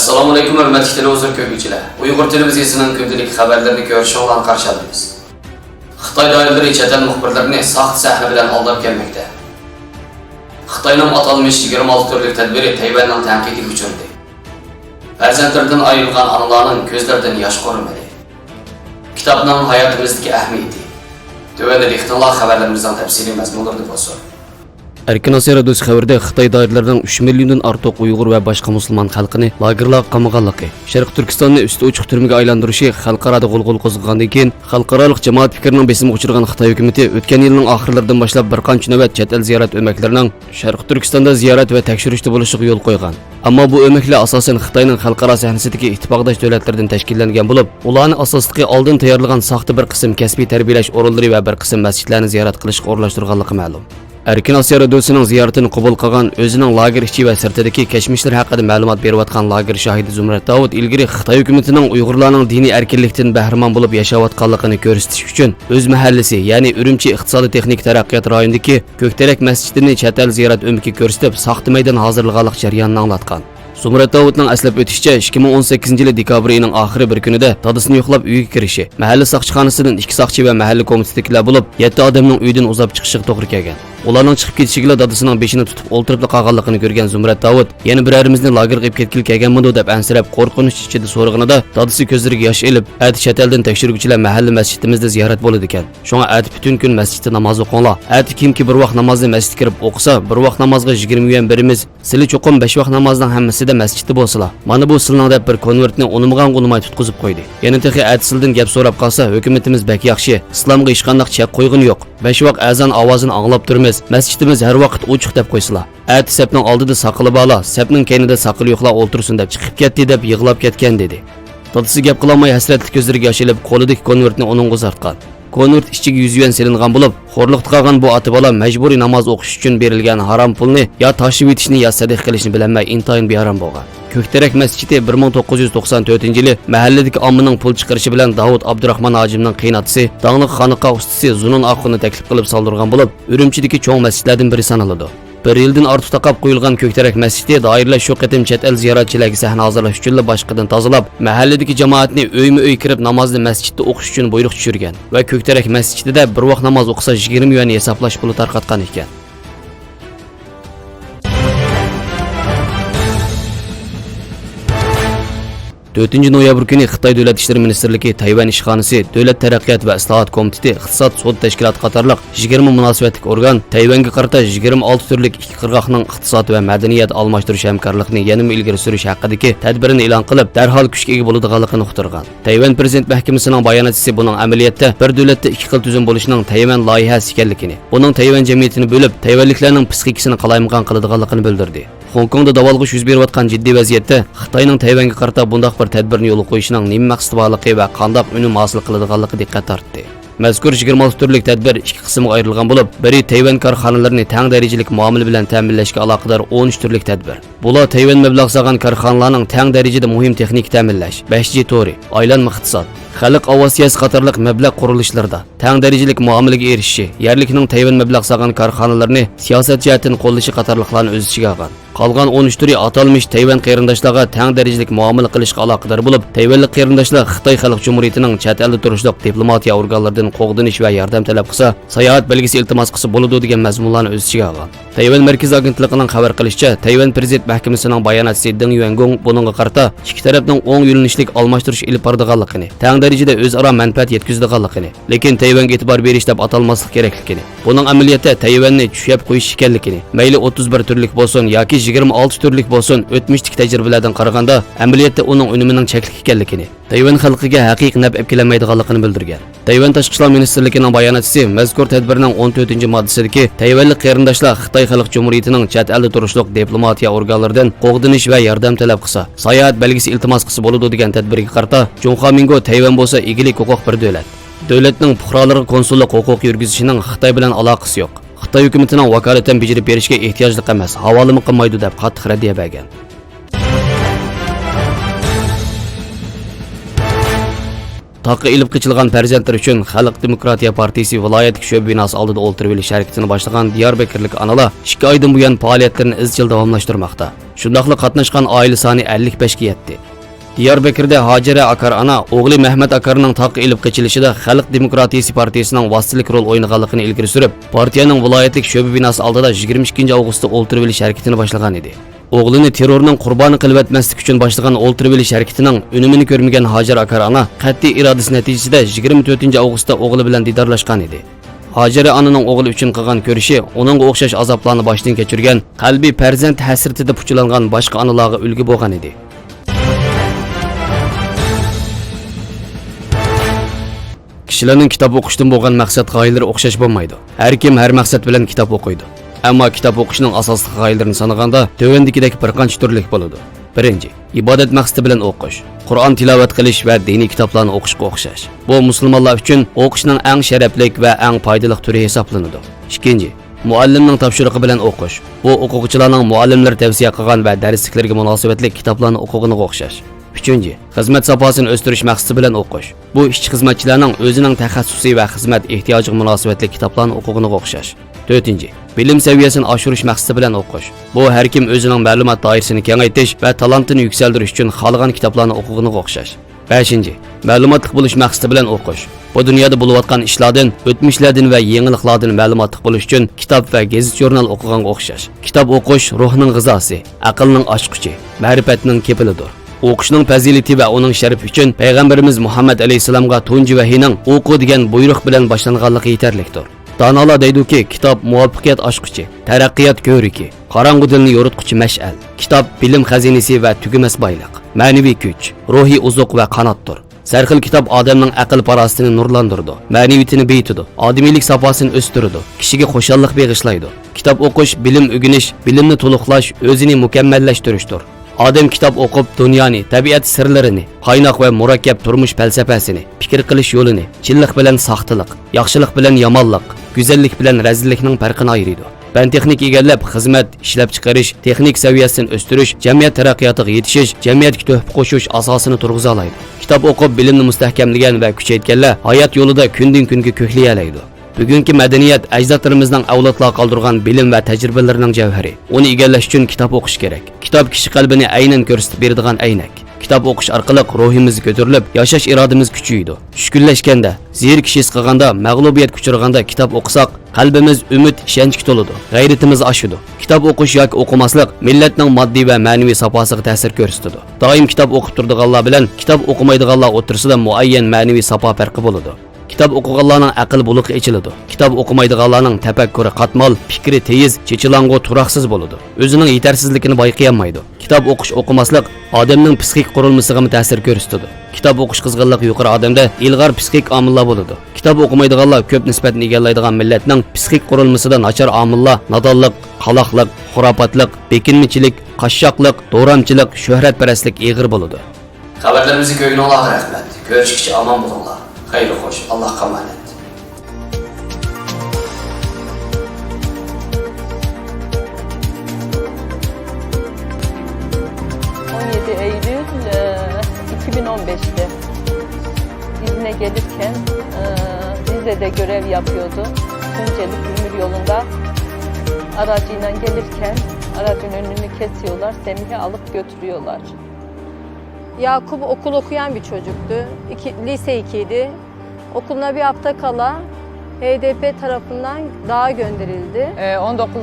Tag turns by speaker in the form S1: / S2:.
S1: Assalomu alaykum hurmatli televizor ko'ruvchilar. Uyg'ur televiziyasining kundalik xabarlarini ko'rishga bilan qarshi olamiz. Xitoy doiralari chet el muxbirlarini saxt sahna bilan aldab kelmoqda. Xitoyning atalmış 26 turlik tadbiri Tayvanning tanqidiga uchradi. Farzandlaridan ayrilgan onalarning ko'zlaridan yosh qo'rimadi. Kitobning hayotimizdagi ahamiyati. Tövəndə ixtilaf xəbərlərimizdən təfsili məzmunlarını bolsun.
S2: Erkin Asiya Radyosu xəbərdə Xitay dairələrinin 3 milyondan artıq Uyğur və başqa musulman xalqını lagerlarga qamağanlığı, Şərq Türkistanı üstü uçuq türməyə aylandırışı xalqarada qolğul qozğandan keyin xalqaralıq cəmaət fikrinin besimi uçurğan Xitay hökuməti ötən ilin axırlarından başlap bir qancha növbət chet el ziyorat öməklərinin Şərq Türkistanda ziyorat və təkşürüşdə buluşuğa yol qoyğan. Amma bu öməklər asasən Xitayning xalqara sahnasidagi ittifoqdaş dövlətlərdən təşkillanğan olub, ularni asosliqi oldin tayyorlagan saxta bir qism kasbiy tarbiyalash o'rinlari və bir qism masjidlarni ziyorat qilishga o'rlashtirganligi ma'lum. Erkin Asiya Radyosu'nun ziyaretini qabul qilgan o'zining lager ichi va sirtidagi kashmishlar haqida ma'lumot berayotgan lager shohidi Zumrat Davud ilgari Xitoy hukumatining Uyg'urlarning diniy erkinlikdan bahramand bo'lib yashayotganligini ko'rsatish uchun o'z mahallasi, ya'ni Urumchi iqtisodiy texnik taraqqiyot rayonidagi Ko'kterak masjidini chet el ziyorat o'miki ko'rsatib, saxta maydon hozirlaganlik jarayonini anglatgan. Zumrat Davudning aslab o'tishicha 2018 dekabr oyining oxiri bir kunida dadasini yo'qlab uyga kirishi, mahalla soqchixonasidan 2 soqchi va mahalla komitetidagilar bo'lib 7 odamning uyidan uzab chiqishiga to'g'ri kelgan. Ularning chiqib ketishiga dadasining beshini tutib o'ltirib qolganligini ko'rgan Zumrat Davud, yana birarimizni lagerga qilib ketgil kelganmidi deb ansirab qo'rqinish ichida so'rag'anida dadasi ko'zlariga yosh elib, "Ati chet eldan tekshiruvchilar mahalla masjidimizda ziyorat bo'ladi ekan. Shunga ati butun kun masjidda namoz o'qinglar. Ati kimki bir vaqt namozni masjidga kirib o'qisa, bir vaqt namozga 20 yuan berimiz. Sizlar cho'qim 5 vaqt namozning hammasida masjidda bo'lsalar. Mana bu silning deb bir konvertni unumay tutqizib qo'ydi. Yana texi atsildan gap so'rab qolsa, hukumatimiz bak yaxshi. Islomga hech qanday chek qo'ygun yo'q. 5 vaqt azon ovozini anglab turmiz. Masjidimiz har vaqt ochiq deb qo'ysalar. Ati sapning oldida saqilib ola, sapning keynida saqil yo'qlar o'ltirsin deb chiqib ketdi deb yig'lab ketgan dedi. Dadasi gap qilolmay hasratli ko'zlariga yosh elib, qo'lidagi konvertni uningga uzatgan. Konvert ichiga 100 yuan silingan bo'lib, xo'rliqda qolgan bu oti bola majburiy namoz o'qish uchun berilgan harom pulni yo tashib etishni yo sadiq qilishni bilmay intayin beharom bo'lgan. Ko'kterak masjidi 1994-yili mahalladagi ommaning pul chiqarishi bilan Davud Abdurahmon hojimning qiynatisi, danglik xoniqa ustasi Zunun Oquni taklif qilib soldirgan bo'lib, Urumchidagi cho'ng masjidlardan biri sanaladi. Bir yildan ortiq taqab qo'yilgan Ko'kterak masjidi doiralar shu qatim chet el ziyoratchilarga sahna hozirlash uchun boshqadan tozalab, mahalladagi jamoatni uyma-uy kirib namozni masjidda o'qish uchun buyruq tushirgan va Ko'kterak masjidida bir vaqt namoz o'qisa 20 yuan hisoblash puli tarqatgan ekan. 4 noyabr kuni Xitoy Davlat ishlar ministerligi Tayvan ishxonasi, Davlat taraqqiyot va islohot komiteti, iqtisod sud tashkiloti qatorliq 20 munosabatlik organ Tayvanga qarata 26 turlik ikki qirg'oqning iqtisod va madaniyat almashtirish hamkorlikni yanada ilgari surish haqidagi tadbirini e'lon qilib, darhol kuchga ega bo'ladiganligini uqtirgan. Tayvan prezident mahkamasining bayonotchisi buning amaliyotda bir davlatda ikki xil tuzum bo'lishining Tayvan loyihasi ekanligini, buning Tayvan jamiyatini bo'lib, tayvanliklarning psixikasini qalayimqon qiladiganligini bildirdi. Hong Kongda davolg'ish yuz berayotgan jiddiy vaziyatda Xitoyning Tayvanga qarata bunday bir tadbirni yo'l qo'yishining nima maqsadi borligi va qanday unum hosil qiladiganligi diqqat tortdi. Mazkur 26 turlik tadbir ikki qismga ayrilgan bo'lib, biri Tayvan korxonalarini teng darajalik muomala bilan ta'minlashga aloqador 13 turlik tadbir. Bular Tayvan mablag' solgan korxonalarning teng darajada muhim texnik ta'minlash, 5G to'ri, aylanma iqtisod, xalq avasiyasi qatorliq mablag' qurilishlarida teng darajalik muomalaga erishishi, yerlikning Tayvan mablag' solgan korxonalarini siyosat jihatdan qo'llashi qatorliqlarni o'z ichiga olgan. Qolgan 13 turi atalmış Tayvan qarindoshlarga teng darajalik muomala qilishga aloqador bo'lib, Tayvanlik qarindoshlar Xitoy Xalq Jumhuriyatining chet elda turishliq diplomatiya organlaridan qo'g'dinish va yordam talab qilsa, sayohat belgisi iltimos qilsa bo'ladi degan mazmunlarni o'z ichiga olgan. Tayvan markaziy agentligining xabar qilishicha, Tayvan prezident mahkamasining bayonotchisi Deng Yuangong buningga qarata ikki tarafning 10 yo'linishlik almashtirish ilib boradiganligini, teng darajada o'zaro manfaat yetkazadiganligini, lekin Tayvanga e'tibor berish deb atalmaslik kerakligini, buning amaliyotda Tayvanni tushab qo'yish ekanligini, mayli 31 turlik bo'lsin yoki 26 turlik bo'lsin, o'tmishdagi tajribalardan qaraganda amaliyotda uning unumining cheklik ekanligini, Tayvan xalqiga haqiqiy naf kelmaydiganligini bildirgan. Tayvan tashqi ishlar ministerligining bayonotchisi mazkur tadbirning 14-moddasidagi Tayvanlik qarindoshlar Xitoy Xalq Jumhuriyatining chet elda turishliq diplomatiya organlaridan qo'g'dinish va yordam talab qilsa, sayohat belgisi iltimos qilsa bo'ladi degan tadbirga qarata, Junxamingo Tayvan bo'lsa egilik huquq bir davlat. Davlatning fuqarolariga konsullik huquq yurgizishining Xitoy bilan aloqasi yo'q. Xitoy hukumatining vakolatan bajarib berishga ehtiyojli emas, havolimi qilmaydi deb qattiq raddiya bergan. Taqqa ilib qichilgan farzandlar uchun Xalq Demokratiya Partiyasi viloyatlik sho'ba binosi oldida o'ltirib olish harakatini boshlagan Diyarbakırlik analar 2 oydan buyon faoliyatlarini izchil davomlashtirmoqda. Shundaqla qatnashgan oila soni 55 ga yetdi. Diyarbakırda Hajira Akar ana o'g'li Mehmet Akarning taqqa ilib qichilishida Xalq Demokratiyasi Partiyasining vositalik rol o'ynaganligini ilgari surib, partiyaning viloyatlik sho'ba binosi oldida 22 avgustda o'ltirib olish harakatini boshlagan edi. O'g'lini terrorning qurboni qilib etmaslik uchun boshlagan o'ltirib olish harakatining unumini ko'rmagan Hajar Akar ana qat'iy irodasi natijasida 24 avgustda o'g'li bilan didorlashgan edi. Hajara onaning o'g'li uchun qilgan ko'rishi uningga o'xshash azoblarni boshdan kechirgan, qalbiy farzand hasratida puchulangan boshqa onalarga ulgu bo'lgan edi. Kishilarning kitob o'qishdan bo'lgan maqsad g'oyalari o'xshash bo'lmaydi. Har kim har maqsad bilan kitob o'qiydi. Ammo kitob o'qishning asosiy g'oyalarini sanaganda tövendikidek bir qancha turlik bo'ladi. Birinchi, ibodat maqsadi bilan o'qish. Qur'on tilovat qilish va diniy kitoblarni o'qishga o'xshash. Bu musulmonlar uchun o'qishning eng sharafli va eng foydali turi hisoblanadi. Ikkinchi, muallimning topshirig'i bilan o'qish. Bu o'quvchilarning muallimlar tavsiya qilgan va darsliklarga munosabatli kitoblarni o'qiguniga o'xshash. Üçüncü, xizmat safosini o'stirish maqsadi bilan o'qish. Bu ishchi xizmatchilarning o'zining taxassusi va xizmat ehtiyojiga munosabatli kitoblarni o'qiguniga o'xshash. To'rtinchi, bilim saviyasini oshirish maqsadi bilan o'qish. Bu har kim o'zining ma'lumot doirasini kengaytirish va talantini yuksaltirish uchun xohlagan kitoblarni o'qiguniga o'xshash. Beshinchi, ma'lumotli bo'lish maqsadi bilan o'qish. Bu dunyoda bo'layotgan ishlardan, o'tmishlardan va yangiliklardan ma'lumotli bo'lish uchun kitob va gazet jurnal o'qiganga o'xshash. Kitob o'qish ruhning g'izosi, aqlning ochqichi, ma'rifatning kepilidir. O'qishning fazilati va uning sharafi uchun payg'ambarimiz Muhammad alayhisalomga tunji vahining o'qi degan buyruq bilan boshlanganligi yetarlikdir. Donolar deydiki, kitob muvaffaqiyat ochqichi, taraqqiyot ko'riki, qorong'u dilni yoritquchi mash'al. Kitob bilim xazinasi va tugamas boyliq, ma'naviy kuch, ruhiy uzuq va qanotdir. Sarxil kitob odamning aql parostini nurlantirdi, ma'naviyatini beyitidi, odamiylik safosini o'stirdi, kishiga xushallik beg'ishlaydi. Kitob o'qish, bilim o'rganish, bilimni to'liqlash, o'zini mukammallashtirishdir. Odam kitob o'qib dunyoni, tabiat sirlarini, qaynoq va murakkab turmush falsafasini, fikr qilish yo'lini, chillik bilan saxtalik, yaxshilik bilan yomonlik, go'zallik bilan razillikning farqini ayiradi. Fan texnik egallab, xizmat, ishlab chiqarish, texnik saviyasini o'stirish, jamiyat taraqqiyotiga yetishish, jamiyatga to'hfa qo'shish asosini turg'iza oladi. Kitob o'qib bilimni mustahkamlagan va kuchaytganlar hayot yo'lida kundan kunga ko'klay oladi. Bugungi madaniyat ajdodlarimizning avlodlar qoldirgan bilim va tajribalarining javhari. Uni egallash uchun kitob o'qish kerak. Kitob kishi qalbini aynan ko'rsatib beradigan aynak. Kitob o'qish orqali ruhimiz ko'tarilib, yashash irodamiz kuchaydi. Tushkunlashganda, zerikib his qilganda, mag'lubiyat kuchirganda kitob o'qisak, qalbimiz umid, ishonchga to'ladi. G'ayratimiz oshadi. Kitob o'qish yoki o'qimaslik millatning moddiy va ma'naviy safosiga ta'sir ko'rsatadi. Doim kitob o'qib turadiganlar bilan kitob o'qimaydiganlar o'rtasida muayyan ma'naviy safa farqi bo'ladi. Kitob o'qiganlarning aql buluqi ichiladi. Kitob o'qimaydiganlarning tafakkuri qatmal, fikri teyiz, chechilang'u turaqsiz bo'ladi. O'zining yetarsizligini bayqayolmaydi. Kitob o'qimaslik odamning psixik qurilmasiga ta'sir ko'rsatadi. Kitob o'qish qizg'inligi yuqori odamda ilg'or psixik omillar bo'ladi. Kitob o'qimaydiganlar ko'p nisbatni egallaydigan millatning psixik qurilmasida nachar omillar, nadonlik, qaloqlik, xurofotlik, bekinmichilik, qashshoqlik, do'ramchilik, shuhratparastlik eg'ir bo'ladi.
S1: Xabarlarimizni ko'rganlarga rahmat. Ko'rishguncha omon bo'linglar. Hayırlı hoş, Allah emanet.
S3: Eylül 2015'te izne gelirken Rize'de görev yapıyordu. Tunceli Gümrük yolunda aracıyla gelirken aracın önünü kesiyorlar, Semih'i alıp götürüyorlar. Yakup okul okuyan bir çocuktu. Lise 2'ydi. Okuluna bir hafta kala HDP tarafından dağa gönderildi. 19